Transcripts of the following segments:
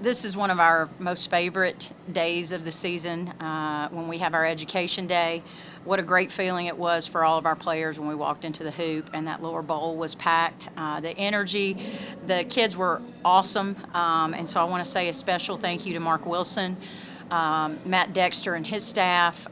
This is one of our most favorite days of the season when we have our education day. What a great feeling it was for all of our players when we walked into the hoop and that lower bowl was packed. The energy, the kids were awesome, and so I want to say a special thank you to Mark Wilson, Matt Dexter and his staff,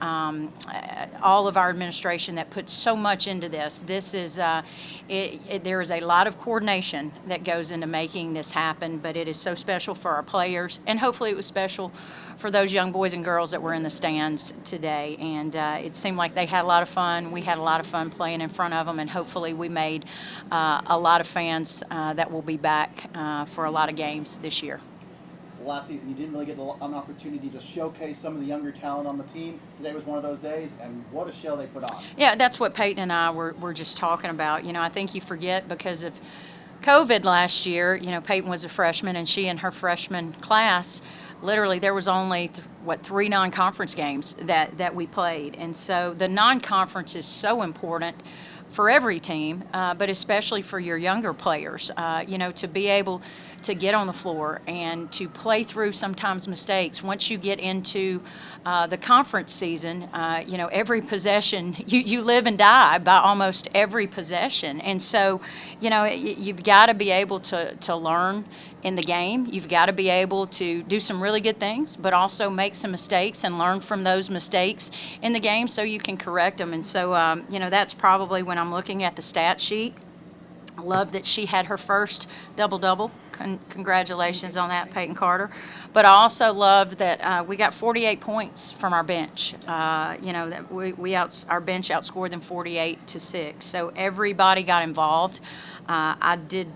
all of our administration that put so much into this. This is, there is a lot of coordination that goes into making this happen, but it is so special for our players, and hopefully it was special for those young boys and girls that were in the stands today. And it seemed like they had a lot of fun. We had a lot of fun playing in front of them, and hopefully we made a lot of fans that will be back for a lot of games this year. Last season, you didn't really get an opportunity to showcase some of the younger talent on the team. Today was one of those days, and what a show they put on. Yeah, that's what Peyton and I were just talking about. You know, I think you forget because of COVID last year, you know, Peyton was a freshman, and she and her freshman class, literally there was only, 3 non-conference games that we played. And so the non-conference is so important for every team, but especially for your younger players, you know, to be able to get on the floor and to play through sometimes mistakes. Once you get into the conference season, you know, every possession, you live and die by almost every possession. And so, you know, you've got to be able to learn in the game. You've got to be able to do some really good things, but also make some mistakes and learn from those mistakes in the game so you can correct them. And so, you know, that's probably when I'm looking at the stat sheet. I love that she had her first double-double. Congratulations on that, Peyton Carter. But I also love that we got 48 points from our bench. You know, that our bench outscored them 48-6. So everybody got involved. I did.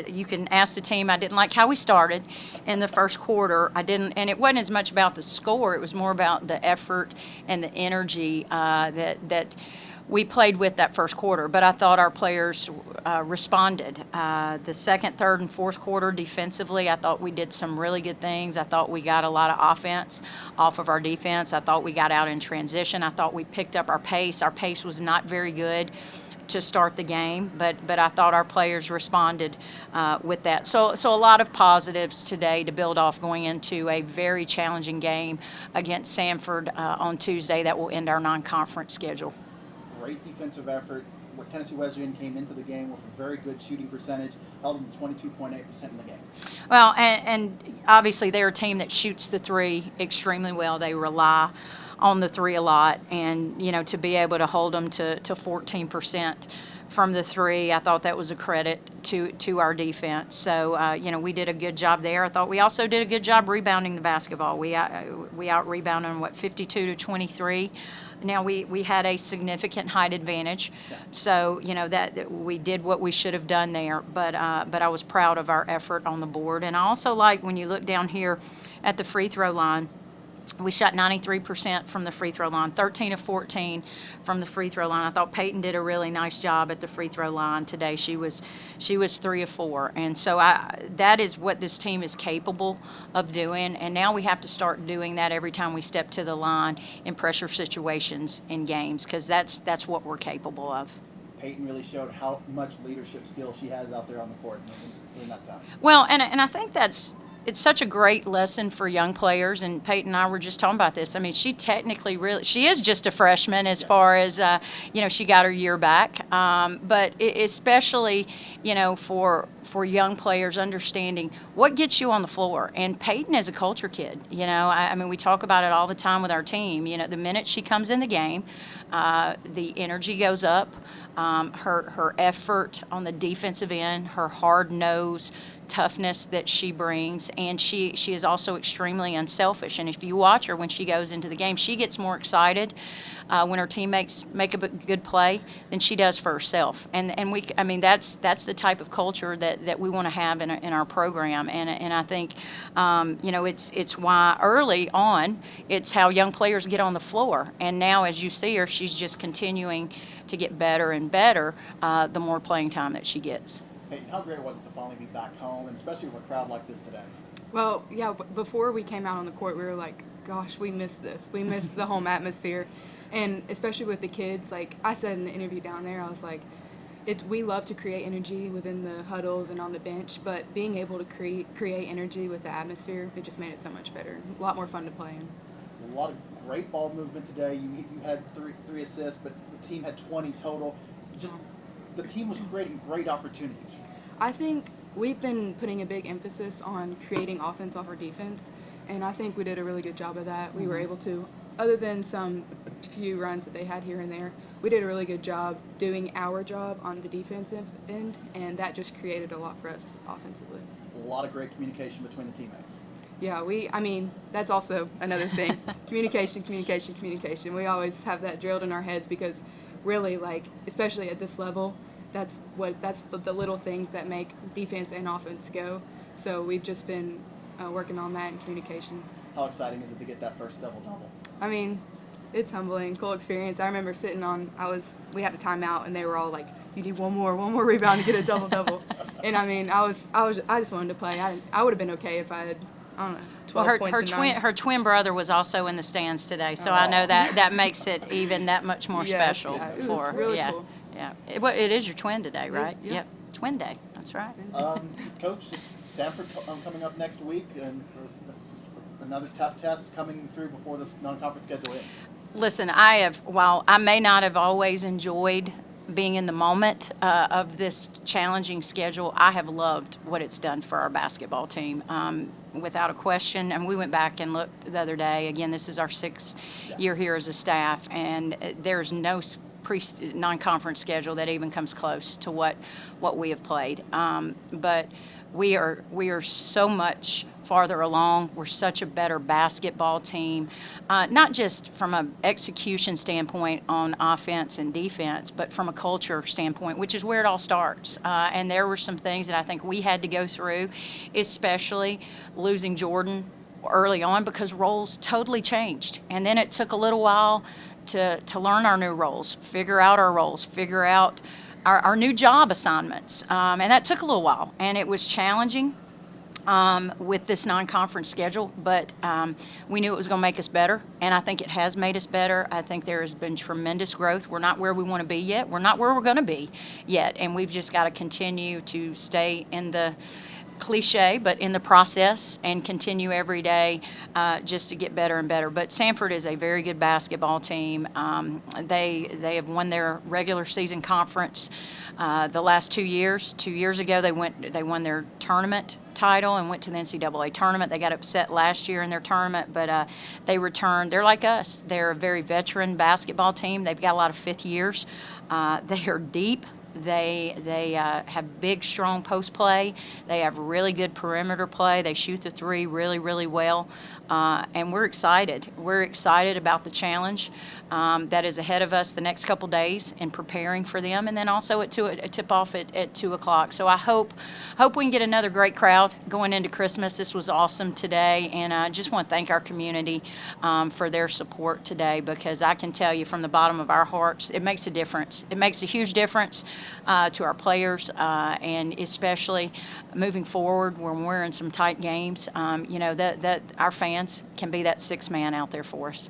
You can ask the team. I didn't like how we started in the first quarter. I didn't, and it wasn't as much about the score. It was more about the effort and the energy that we played with that first quarter. But I thought our players responded. The second, third, and fourth quarter defensively, I thought we did some really good things. I thought we got a lot of offense off of our defense. I thought we got out in transition. I thought we picked up our pace. Our pace was not very good to start the game, but I thought our players responded with that. So a lot of positives today to build off going into a very challenging game against Samford on Tuesday that will end our non-conference schedule. Great defensive effort. Tennessee Wesleyan came into the game with a very good shooting percentage, held them to 22.8% in the game. Well, and obviously they're a team that shoots the three extremely well. They rely on the three a lot, and you know, to be able to hold them to 14% from the three, I thought that was a credit to our defense. So you know, we did a good job there. I thought we also did a good job rebounding the basketball. We out rebounded them 52-23. Now we had a significant height advantage, so you know that we did what we should have done there. But I was proud of our effort on the board, and I also like when you look down here at the free throw line. We shot 93% from the free throw line, 13 of 14 from the free throw line. I thought Peyton did a really nice job at the free throw line today. She was 3 of 4, and so that is what this team is capable of doing. And now we have to start doing that every time we step to the line in pressure situations in games, because that's what we're capable of. Peyton really showed how much leadership skill she has out there on the court during that time. Well, and I think it's such a great lesson for young players, and Peyton and I were just talking about this. I mean, she is just a freshman as far as, you know, she got her year back. But especially, you know, for young players understanding what gets you on the floor. And Peyton is a culture kid, you know. I mean, we talk about it all the time with our team. You know, the minute she comes in the game, the energy goes up. Her effort on the defensive end, her hard-nosed toughness that she brings, and she is also extremely unselfish. And if you watch her when she goes into the game, she gets more excited when her teammates make a good play than she does for herself. And I mean that's the type of culture that we want to have in our program. And I think you know, it's why early on it's how young players get on the floor. And now as you see her, she's just continuing to get better and better the more playing time that she gets. Hey, how great was it to finally be back home, and especially with a crowd like this today? Well, yeah, before we came out on the court, we were like, gosh, we missed this. We missed the home atmosphere. And especially with the kids, like I said in the interview down there, I was like, we love to create energy within the huddles and on the bench, but being able to create energy with the atmosphere, it just made it so much better. A lot more fun to play in. A lot of great ball movement today. You had three assists, but the team had 20 total. Just the team was creating great opportunities. I think we've been putting a big emphasis on creating offense off our defense, and I think we did a really good job of that. We were able to, other than some few runs that they had here and there, we did a really good job doing our job on the defensive end, and that just created a lot for us offensively. A lot of great communication between the teammates. Yeah, I mean, that's also another thing. Communication. We always have that drilled in our heads because really, like, especially at this level, that's the little things that make defense and offense go. So we've just been working on that in communication. How exciting is it to get that first double-double? I mean, it's humbling, cool experience. I remember we had a timeout and they were all like, you need one more rebound to get a double-double. And I mean, I just wanted to play. I would have been okay if I had, I don't know, 12 points her twin brother was also in the stands today, so I know that makes it even that much more special it for was her. really Yeah, cool. yeah. It is your twin today, right? Yeah. Yep, twin day. That's right. Coach, is Sanford coming up next week, and this is another tough test coming through before this non-conference schedule ends. Listen, while I may not have always enjoyed being in the moment of this challenging schedule, I have loved what it's done for our basketball team. Without a question, and we went back and looked the other day. Again, this is our 6th year here as a staff, and there's no non-conference schedule that even comes close to what we have played. But we are so much farther along. We're such a better basketball team, not just from an execution standpoint on offense and defense, but from a culture standpoint, which is where it all starts. And there were some things that I think we had to go through, especially losing Jordan early on because roles totally changed. And then it took a little while to learn our new roles, figure out our roles, figure out our new job assignments. And that took a little while, and it was challenging. With this non-conference schedule, but we knew it was going to make us better, and I think it has made us better. I think there has been tremendous growth. We're not where we want to be yet. We're not where we're going to be yet, and we've just got to continue to stay in the cliche, but in the process, and continue every day just to get better and better. But Sanford is a very good basketball team. They have won their regular season conference the last 2 years. 2 years ago, they won their tournament title and went to the NCAA tournament. They got upset last year in their tournament, but they returned. They're like us. They're a very veteran basketball team. They've got a lot of fifth years. They are deep. They have big, strong post play. They have really good perimeter play. They shoot the three really, really well. And we're excited. We're excited about the challenge that is ahead of us the next couple days in preparing for them, and then also a tip-off at 2 o'clock. So I hope we can get another great crowd going into Christmas. This was awesome today, and I just want to thank our community for their support today, because I can tell you from the bottom of our hearts, it makes a difference. It makes a huge difference to our players, and especially moving forward when we're in some tight games, that our fans can be that sixth man out there for us.